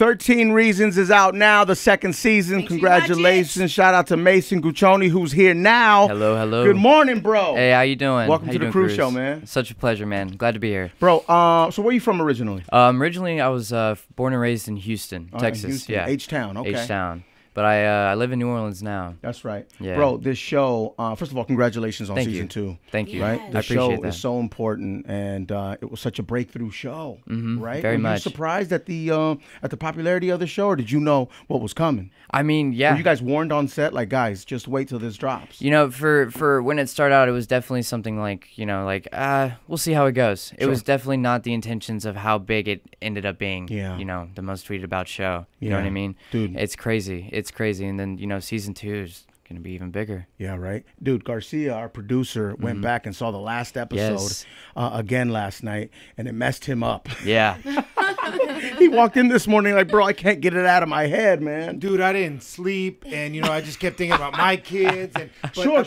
13 Reasons is out now, the second season. Thank Congratulations. Shout out to Mason Guccione, who's here now. Hello, hello. Good morning, bro. Hey, how you doing? Welcome how to the Cruise Show, man. Such a pleasure, man. Glad to be here. Bro, so where are you from originally? Originally, I was born and raised in Houston, Texas. In Houston. Yeah. H-Town, okay. H-Town. But I live in New Orleans now. That's right. Yeah. Bro, this show, first of all, congratulations on season 2. Thank you. Right? I The appreciate show that. is so important, and it was such a breakthrough show, right? Very Were much. you surprised at the popularity of the show, or did you know what was coming? I mean, yeah. Were you guys warned on set, like, guys, just wait till this drops? You know, for when it started out, it was definitely something like, we'll see how it goes. It was definitely not the intentions of how big it ended up being. Yeah. You know, the most tweeted about show. You know what I mean? Dude. It's crazy. It's crazy. And then, season 2 is going to be even bigger. Yeah, right. Dude, Garcia, our producer, went back and saw the last episode again last night, and it messed him up. Yeah. He walked in this morning like, bro, I can't get it out of my head, man. Dude, I didn't sleep, and I just kept thinking about my kids. And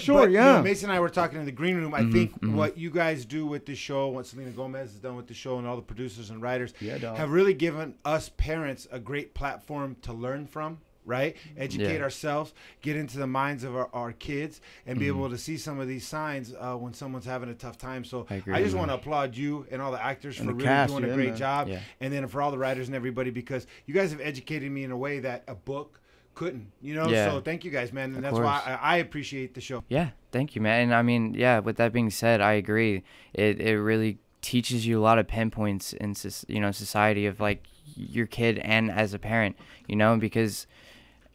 Sure, yeah. Mason and I were talking in the green room. I think what you guys do with the show, what Selena Gomez has done with the show, and all the producers and writers have really given us parents a great platform to learn from. Right? Educate ourselves, get into the minds of our kids, and be able to see some of these signs when someone's having a tough time. So I just want to applaud you and all the actors for really doing a great job. Yeah. And then for all the writers and everybody, because you guys have educated me in a way that a book couldn't, So thank you guys, man. And that's why I appreciate the show. Yeah, thank you, man. And I mean, with that being said, I agree. It really teaches you a lot of pinpoints in society of like your kid and as a parent, because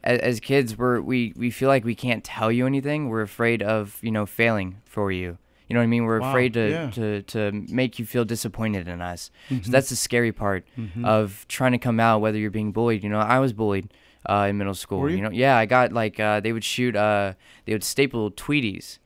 as kids we feel like we can't tell you anything. We're afraid of failing for you. You know what I mean? We're afraid to make you feel disappointed in us. So that's the scary part of trying to come out, whether you're being bullied. I was bullied in middle school. Were you? Yeah, I got they would staple Tweeties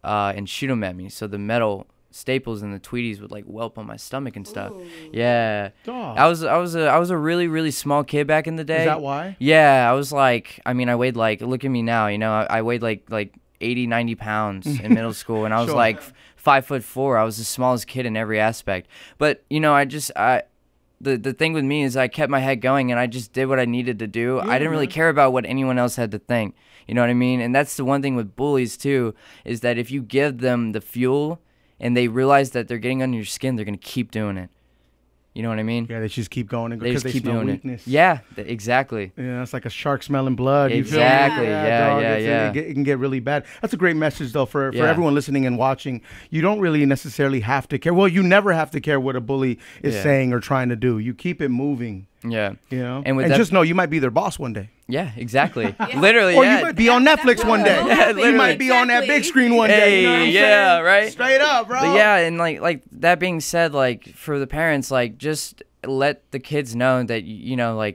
and shoot them at me. So the metal staples and the Tweeties would whelp on my stomach and stuff. Ooh. Yeah. Dog. I was a really, really small kid back in the day. Is that why? Yeah, I was I weighed look at me now, I weighed like 80, 90 pounds in middle school, and I was 5'4". I was the smallest kid in every aspect. But the thing with me is I kept my head going, and I just did what I needed to do. I didn't really care about what anyone else had to think. You know what I mean? And that's the one thing with bullies too, is that if you give them the fuel and they realize that they're getting under your skin, they're going to keep doing it. You know what I mean? Yeah, they just keep going they because they keep smell doing weakness. It. Yeah, exactly. Yeah, it's like a shark smelling blood. Exactly. You feel me? Yeah. It can get really bad. That's a great message, though, for everyone listening and watching. You don't really necessarily have to care. Well, you never have to care what a bully is saying or trying to do. You keep it moving. Yeah. And just know you might be their boss one day. Yeah, exactly. Literally, or you might be on Netflix one day. Yeah, you might be on that big screen one day. You know what I'm saying? Right. Straight up, bro. But yeah, and like that being said, for the parents, just let the kids know that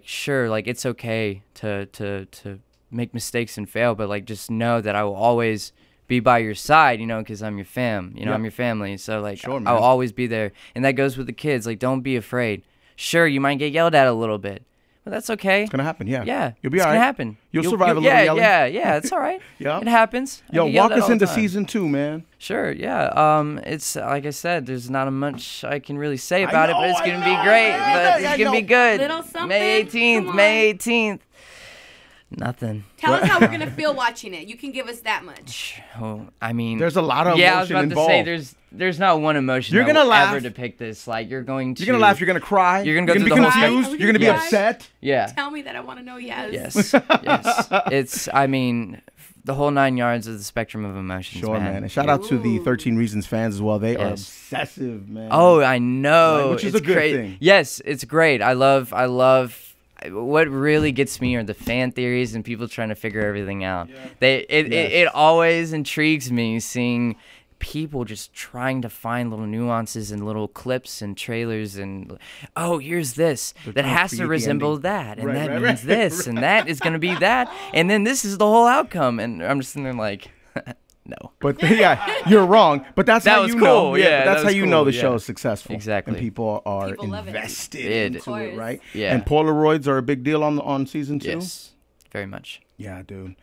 sure, it's okay to make mistakes and fail, but just know that I will always be by your side, because I'm your fam. I'm your family. So I'll always be there, and that goes with the kids. Don't be afraid. Sure, you might get yelled at a little bit, but that's okay. It's gonna happen. Yeah. Yeah. You'll be all right. It's gonna happen. You'll survive a little yelling. Yeah. It's all right. Yeah. It happens. Yo, walk us into season 2, man. Sure. Yeah. It's like I said, there's not much I can really say about it, but it's gonna be great. But it's gonna be good. Little something. May 18th. May 18th. Nothing. Tell us how we're gonna feel watching it. You can give us that much. Oh, I mean, there's a lot of emotion I was about involved. to say there's not one emotion. You're gonna laugh. Ever depict this. You're going to. You're gonna laugh. You're gonna cry. You're gonna go be through the whole confused. You're gonna be upset. Yeah. Tell me that. I want to know. Yes. It's. I mean, the whole 9 yards of the spectrum of emotions. Sure, man. And shout out to the 13 Reasons fans as well. They are obsessive, man. Oh, I know. Which is a good thing. Yes, it's great. I love. What really gets me are the fan theories and people trying to figure everything out. Yeah. It always intrigues me seeing people just trying to find little nuances and little clips and trailers and here's this that has to resemble that, and that means this and that is going to be that, and then this is the whole outcome, and I'm just sitting there no. But you're wrong. But that's how you know. Yeah, that's how you know the show is successful. Exactly. And people are invested into it, right? Yeah. And Polaroids are a big deal on season 2. Yes, very much. Yeah, dude.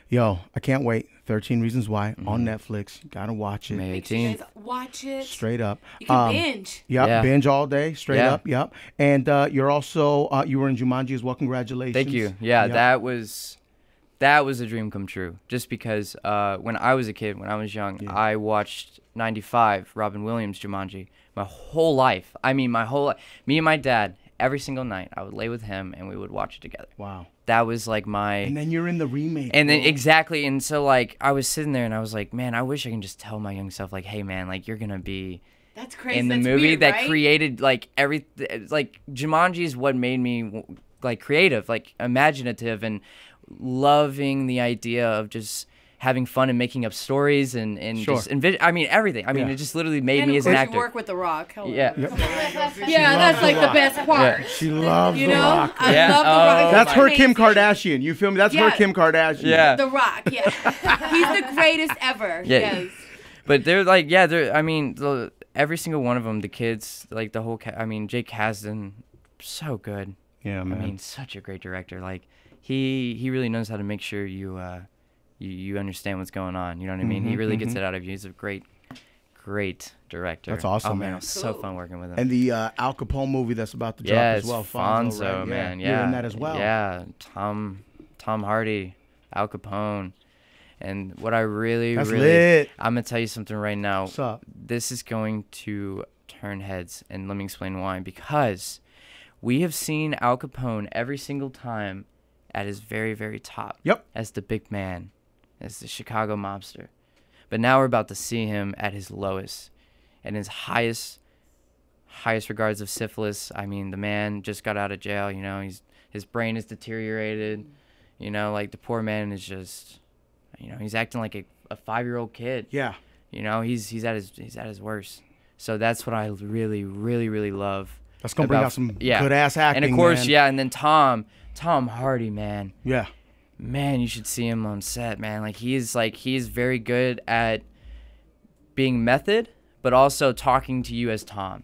Yo, I can't wait. 13 Reasons Why on Netflix. You gotta watch it. May 18th. Watch it. Straight up. You can binge. Yep, Yeah. binge all day. Straight up. Yep. And you're also you were in Jumanji as well. Congratulations. Thank you. Yeah, yep. that was a dream come true. Just because when I was a kid, when I was young, I watched 95 Robin Williams Jumanji my whole life. I mean, my whole life. Me and my dad, every single night, I would lay with him and we would watch it together. Wow. That was like my... And then you're in the remake. And then, exactly. And so, like, I was sitting there and I was like, man, I wish I can just tell my young self, like, hey, man, like, you're going to be... That's crazy. In the That's movie weird, that right? created, like, everything... Like, Jumanji is what made me, like, creative, like, imaginative, and loving the idea of just... having fun and making up stories and just I mean everything. I mean it just literally made me as an actor. You work with The Rock. Hello. Yeah. Yeah, that's like the best part. Yeah. She loves You The know, Rock. I love The Rock. That's her Amazing. Kim Kardashian. You feel me? That's her Kim Kardashian. Yeah. The Rock. Yeah. He's the greatest ever. Yeah. Yes. But they're like, I mean, every single one of them, the kids, like the whole. I mean, Jake Kasdan, so good. Yeah, man. I mean, such a great director. Like he really knows how to make sure you understand what's going on. You know what I mean? He really gets it out of you. He's a great director. That's awesome, oh, man. man. It was so fun working with him. And the Al Capone movie that's about to drop as well. Fonzo, right? man. You're in that as well. Yeah, Tom Hardy, Al Capone. And what I really, That's really... lit. I'm going to tell you something right now. What's up? This is going to turn heads, and let me explain why. Because we have seen Al Capone every single time at his very, very top. Yep. As the big man. As the Chicago mobster. But now we're about to see him at his lowest and his highest regards of syphilis. I mean, the man just got out of jail, you know, his brain is deteriorated, you know, like the poor man is just, you know, he's acting like a 5-year-old kid. Yeah. You know, he's at his worst. So that's what I really, really, really love. That's going to bring out some good ass acting. And of course, man. and then Tom Hardy, man. Yeah. Man, you should see him on set, man. He is very good at being method, but also talking to you as Tom.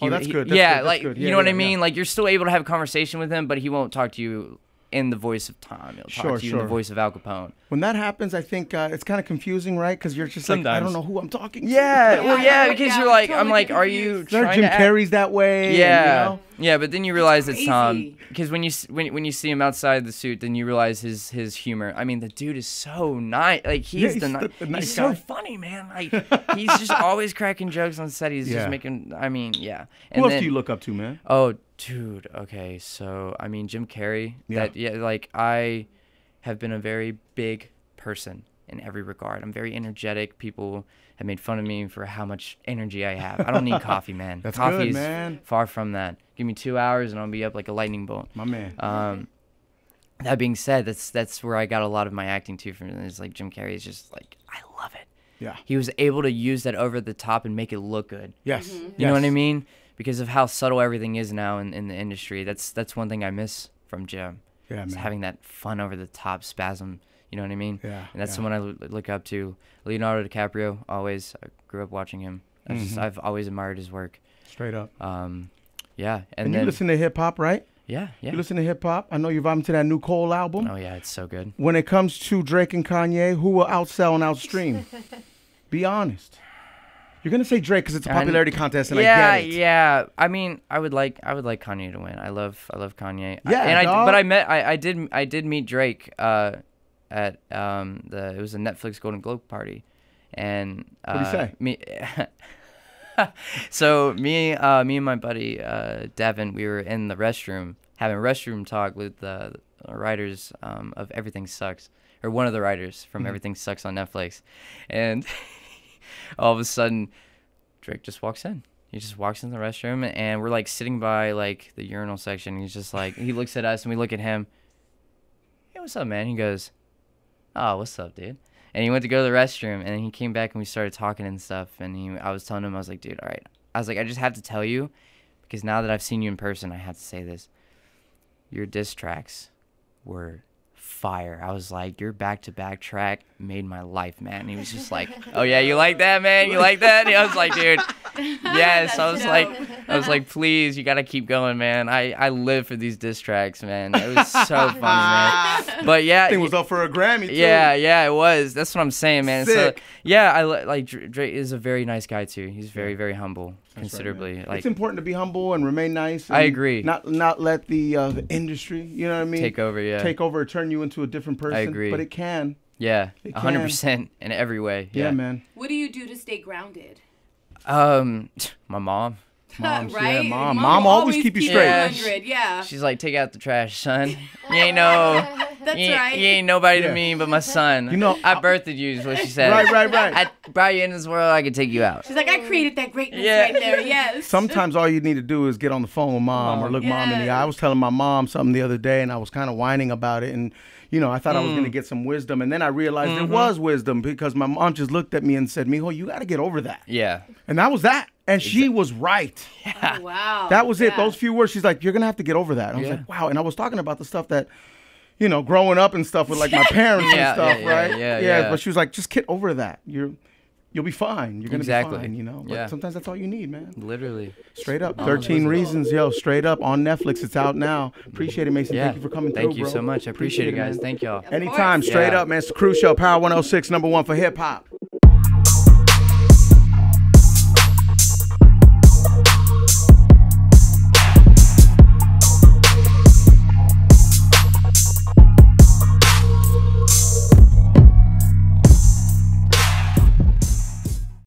That's good. That's good. You know what I mean? Like, you're still able to have a conversation with him, but he won't talk to you in the voice of Tom. He'll talk to you in the voice of Al Capone. When that happens, I think it's kind of confusing, right? Because you're just like, I don't know who I'm talking to. Yeah, because you're like, I'm like, are you trying Jim to Carrey's that way? Yeah, and, you know? Yeah, but then you realize it's Tom, because when you see him outside the suit, then you realize his humor. I mean, the dude is so nice. Like he's the nice he's so funny, man. Like he's just always cracking jokes on set. He's just making. I mean, yeah. And who else do you look up to, man? Oh, dude. Okay, so I mean, Jim Carrey. Like I have been a very big person in every regard. I'm very energetic. People have made fun of me for how much energy I have. I don't need coffee, man. That's coffee good, is man. Far from that. Give me 2 hours and I'll be up like a lightning bolt. My man. That being said, that's where I got a lot of my acting too from. It's like Jim Carrey is just like, I love it. Yeah. He was able to use that over the top and make it look good. Yes. Mm-hmm. You know what I mean? Because of how subtle everything is now in the industry. That's one thing I miss from Jim. Yeah, man. Having that fun over the top spasm. You know what I mean? Yeah. And that's someone I look up to. Leonardo DiCaprio, always. I grew up watching him. I've always admired his work. Straight up. Yeah. And you listen to hip hop, right? Yeah. You listen to hip hop. I know you're vibing to that new Cole album. Oh yeah, it's so good. When it comes to Drake and Kanye, who will outsell and outstream? Be honest. You're gonna say Drake because it's a popularity contest, and I get it. Yeah. I mean, I would like Kanye to win. I love Kanye. Yeah. I did meet Drake at it was a Netflix Golden Globe party, and what did he say? So me and my buddy Devin, we were in the restroom having a restroom talk with the writers of Everything Sucks, or one of the writers from Everything Sucks on Netflix, and all of a sudden Drake just walks in. He just walks in the restroom, and we're like sitting by like the urinal section. He's just like, he looks at us and we look at him. Hey, what's up, man? He goes, oh, what's up, dude? And he went to go to the restroom, and then he came back and we started talking and stuff. And I was telling him, I was like, dude, all right. I was like, I just have to tell you, because now that I've seen you in person, I have to say this. Your diss tracks were fire. I was like, your back-to-back track made my life, man. And he was just like, oh yeah, you like that, man? You like that? And I was like, dude, Yes, I was like, please, you gotta keep going, man. I live for these diss tracks, man. It was so funny, man. But yeah, thing was up for a Grammy too. Yeah, it was. That's what I'm saying, man. Sick. So yeah, like Drake is a very nice guy too. He's very, very humble, considerably. Right, like it's important to be humble and remain nice. And I agree. Not let the industry, you know what I mean, take over. Yeah, take over, turn you into a different person. I agree. But it can. Yeah, 100% in every way. Yeah, man. What do you do to stay grounded? My mom. Moms, right? Yeah, mom always keep you straight. Yeah. She's like, take out the trash, son. You ain't no. That's right. You ain't nobody to me but my son. You know, I birthed you is what she said. Right. I brought you in this world, I could take you out. She's like, I created that greatness right there. Yes. Sometimes all you need to do is get on the phone with mom or look mom in the eye. I was telling my mom something the other day, and I was kind of whining about it, and you know, I thought I was going to get some wisdom, and then I realized it was wisdom because my mom just looked at me and said, "Mijo, you got to get over that." Yeah. And that was that. And she was right. Yeah. Oh, wow. That was it. Those few words. She's like, "You're going to have to get over that." And I was like, "Wow." And I was talking about the stuff that, you know, growing up and stuff with like my parents and stuff, right? Yeah. But she was like, "Just get over that. You'll be fine. You're going to be fine, you know?" But sometimes that's all you need, man. Literally. Straight up. 13 Reasons, straight up on Netflix. It's out now. Appreciate it, Mason. Thank you for coming through, Thank you so much. I appreciate it, guys. Man. Thank y'all. Anytime. Straight up, man. It's the Crew Show, Power 106, #1 for hip hop.